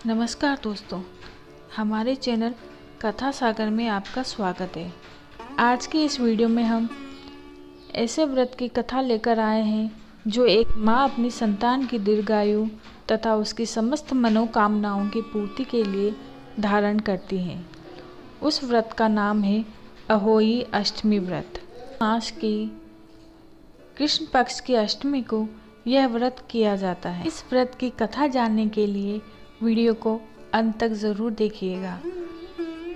नमस्कार दोस्तों, हमारे चैनल कथा सागर में आपका स्वागत है। आज की इस वीडियो में हम ऐसे व्रत की कथा लेकर आए हैं जो एक माँ अपनी संतान की दीर्घायु तथा उसकी समस्त मनोकामनाओं की पूर्ति के लिए धारण करती हैं। उस व्रत का नाम है अहोई अष्टमी व्रत। मास की कृष्ण पक्ष की अष्टमी को यह व्रत किया जाता है। इस व्रत की कथा जानने के लिए वीडियो को अंत तक ज़रूर देखिएगा।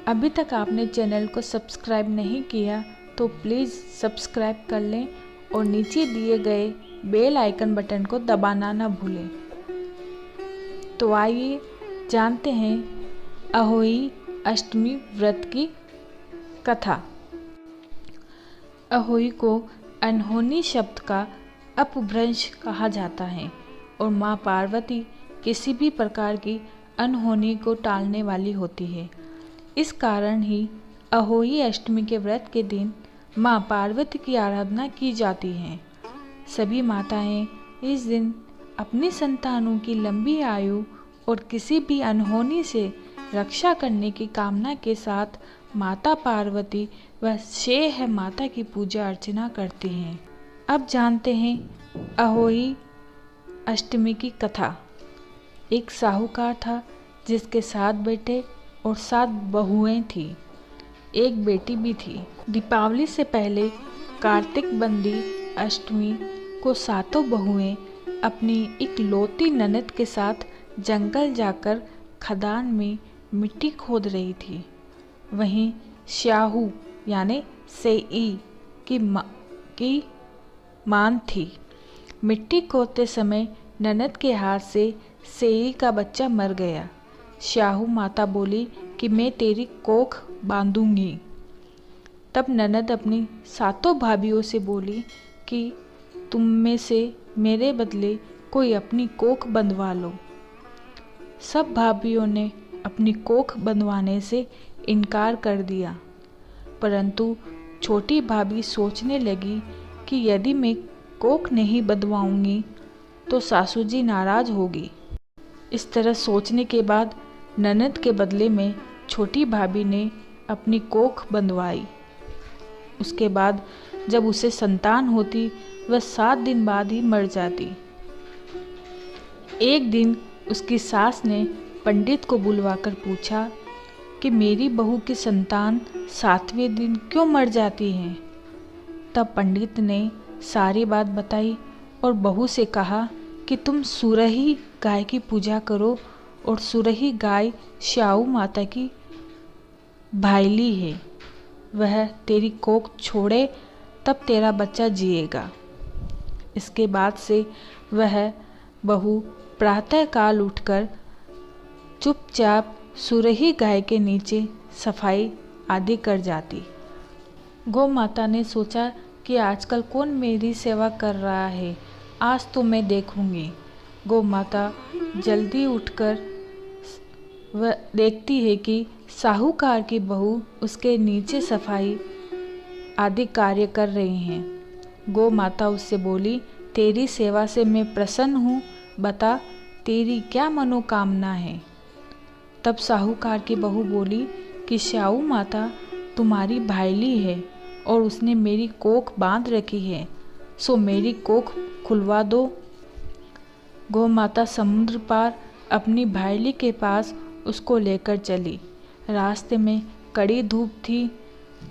अभी तक आपने चैनल को सब्सक्राइब नहीं किया तो प्लीज़ सब्सक्राइब कर लें और नीचे दिए गए बेल आइकन बटन को दबाना ना भूलें। तो आइए जानते हैं अहोई अष्टमी व्रत की कथा। अहोई को अनहोनी शब्द का अपभ्रंश कहा जाता है और माँ पार्वती किसी भी प्रकार की अनहोनी को टालने वाली होती है। इस कारण ही अहोई अष्टमी के व्रत के दिन माँ पार्वती की आराधना की जाती है। सभी माताएं इस दिन अपनी संतानों की लंबी आयु और किसी भी अनहोनी से रक्षा करने की कामना के साथ माता पार्वती व शेह माता की पूजा अर्चना करती हैं। अब जानते हैं अहोई अष्टमी की कथा। एक साहूकार था जिसके 7 बेटे और 7 बहुएं थीं। एक बेटी भी थी। दीपावली से पहले कार्तिक बंदी अष्टमी को 7 बहुएं अपनी इकलौती ननद के साथ जंगल जाकर खदान में मिट्टी खोद रही थी। वहीं श्याहू यानी सेई की मान थी। मिट्टी खोदते समय ननद के हाथ से सेई का बच्चा मर गया। श्याहू माता बोली कि मैं तेरी कोख बांधूंगी। तब ननद अपनी 7 भाभियों से बोली कि तुम में से मेरे बदले कोई अपनी कोख बंधवा लो। सब भाभियों ने अपनी कोख बंधवाने से इनकार कर दिया, परंतु छोटी भाभी सोचने लगी कि यदि मैं कोख नहीं बंधवाऊंगी तो सासू जी नाराज होगी। इस तरह सोचने के बाद ननद के बदले में छोटी भाभी ने अपनी कोख बंधवाई। उसके बाद जब उसे संतान होती वह 7 दिन बाद ही मर जाती। एक दिन उसकी सास ने पंडित को बुलवाकर पूछा कि मेरी बहू की संतान 7वें दिन क्यों मर जाती है। तब पंडित ने सारी बात बताई और बहू से कहा कि तुम सुरही गाय की पूजा करो और सुरही गाय श्याऊ माता की भाईली है। वह तेरी कोख छोड़े तब तेरा बच्चा जिएगा। इसके बाद से वह बहू प्रातःकाल उठकर चुपचाप सुरही गाय के नीचे सफाई आदि कर जाती। गौ माता ने सोचा कि आजकल कौन मेरी सेवा कर रहा है, आज तो मैं देखूंगी। गौ माता जल्दी उठकर वह देखती है कि साहूकार की बहू उसके नीचे सफाई आदि कार्य कर रही हैं। गौ माता उससे बोली, तेरी सेवा से मैं प्रसन्न हूँ, बता तेरी क्या मनोकामना है। तब साहूकार की बहू बोली कि श्याऊ माता तुम्हारी भाईली है और उसने मेरी कोख बांध रखी है, सो मेरी कोख खुलवा दो। गौ माता समुद्र पार अपनी भाईली के पास उसको लेकर चली। रास्ते में कड़ी धूप थी,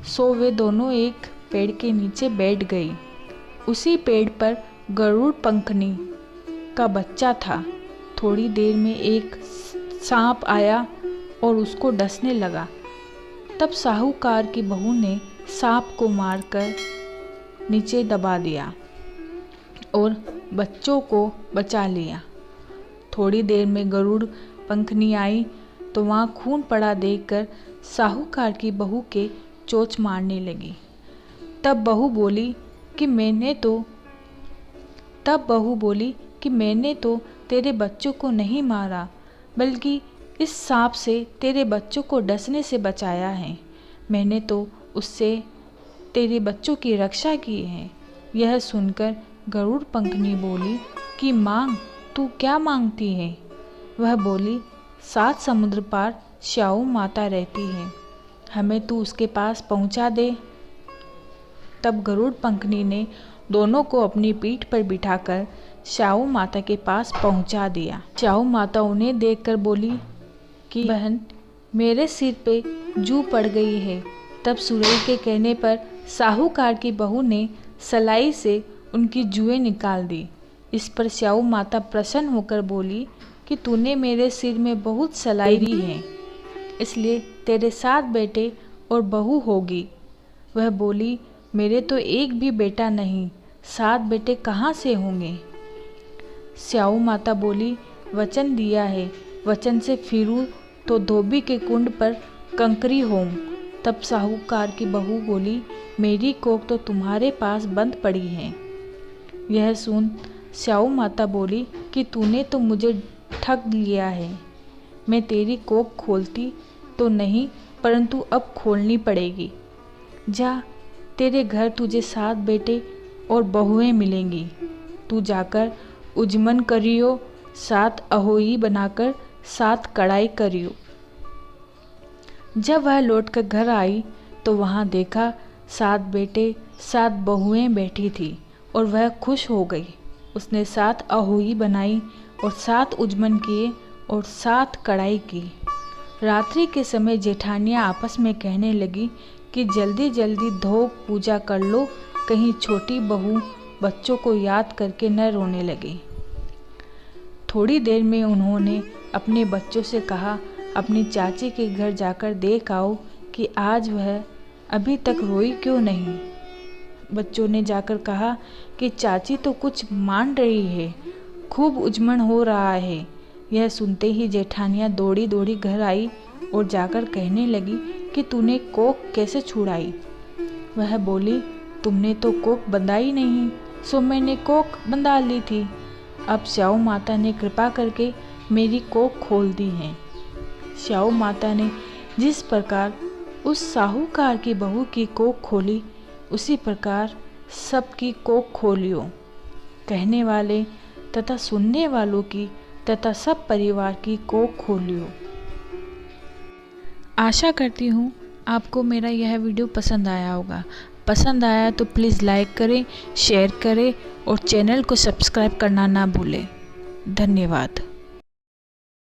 सो वे दोनों एक पेड़ के नीचे बैठ गई। उसी पेड़ पर गरुड़ पंखनी का बच्चा था। थोड़ी देर में एक सांप आया और उसको डसने लगा। तब साहूकार की बहू ने सांप को मारकर नीचे दबा दिया और बच्चों को बचा लिया। थोड़ी देर में गरुड़ पंखनी आई तो वहाँ खून पड़ा देखकर साहूकार की बहू के चोंच मारने लगी। तब बहू बोली कि मैंने तो तेरे बच्चों को नहीं मारा, बल्कि इस सांप से तेरे बच्चों को डसने से बचाया है। मैंने तो उससे तेरे बच्चों की रक्षा की है। यह सुनकर गरुड़ पंखनी बोली कि मांग, तू क्या मांगती है। वह बोली 7 समुद्र पार स्याऊ माता रहती है, हमें तू उसके पास पहुंचा दे। तब गरुड़ पंखनी ने दोनों को अपनी पीठ पर बिठाकर स्याऊ माता के पास पहुंचा दिया। स्याऊ माता उन्हें देखकर बोली कि बहन, मेरे सिर पे जू पड़ गई है। तब सुरई के कहने पर साहूकार की बहू ने सलाई से उनकी जुएं निकाल दी। इस पर स्याऊ माता प्रसन्न होकर बोली कि तूने मेरे सिर में बहुत सलाई दी है, इसलिए तेरे 7 बेटे और बहू होगी। वह बोली, मेरे तो एक भी बेटा नहीं, 7 बेटे कहाँ से होंगे। स्याऊ माता बोली, वचन दिया है, वचन से फिरूं तो धोबी के कुंड पर कंकरी होऊं। तब साहूकार की बहू बोली, मेरी कोख तो तुम्हारे पास बंद पड़ी है। यह सुन स्याऊ माता बोली कि तूने तो मुझे ठग लिया है। मैं तेरी कोख खोलती तो नहीं, परंतु अब खोलनी पड़ेगी। जा, तेरे घर तुझे 7 बेटे और बहुएं मिलेंगी। तू जाकर उजमन करियो, 7 अहोई बनाकर 7 कढ़ाई करियो। जब वह लौटकर घर आई तो वहाँ देखा 7 बेटे 7 बहुएं बैठी थी और वह खुश हो गई। उसने 7 अहोई बनाई और 7 उजमन किए और 7 कढ़ाई की। रात्रि के समय जेठानियाँ आपस में कहने लगी कि जल्दी जल्दी धोख पूजा कर लो, कहीं छोटी बहू बच्चों को याद करके न रोने लगे। थोड़ी देर में उन्होंने अपने बच्चों से कहा, अपनी चाची के घर जाकर देख आओ कि आज वह अभी तक रोई क्यों नहीं। बच्चों ने जाकर कहा कि चाची तो कुछ मान रही है, खूब उजमन हो रहा है। यह सुनते ही जेठानियाँ दौड़ी दौड़ी घर आई और जाकर कहने लगी कि तूने कोख कैसे छुड़ाई। वह बोली, तुमने तो कोख बंधाई नहीं, सो मैंने कोख बंधा ली थी। अब स्याऊ माता ने कृपा करके मेरी कोख खोल दी है। स्याऊ माता ने जिस प्रकार उस साहूकार की बहू की कोख खोली, उसी प्रकार सबकी कोख खोलियो। कहने वाले तथा सुनने वालों की तथा सब परिवार की कोख खोलियो। आशा करती हूँ आपको मेरा यह वीडियो पसंद आया होगा। पसंद आया तो प्लीज़ लाइक करें, शेयर करें और चैनल को सब्सक्राइब करना ना भूलें। धन्यवाद।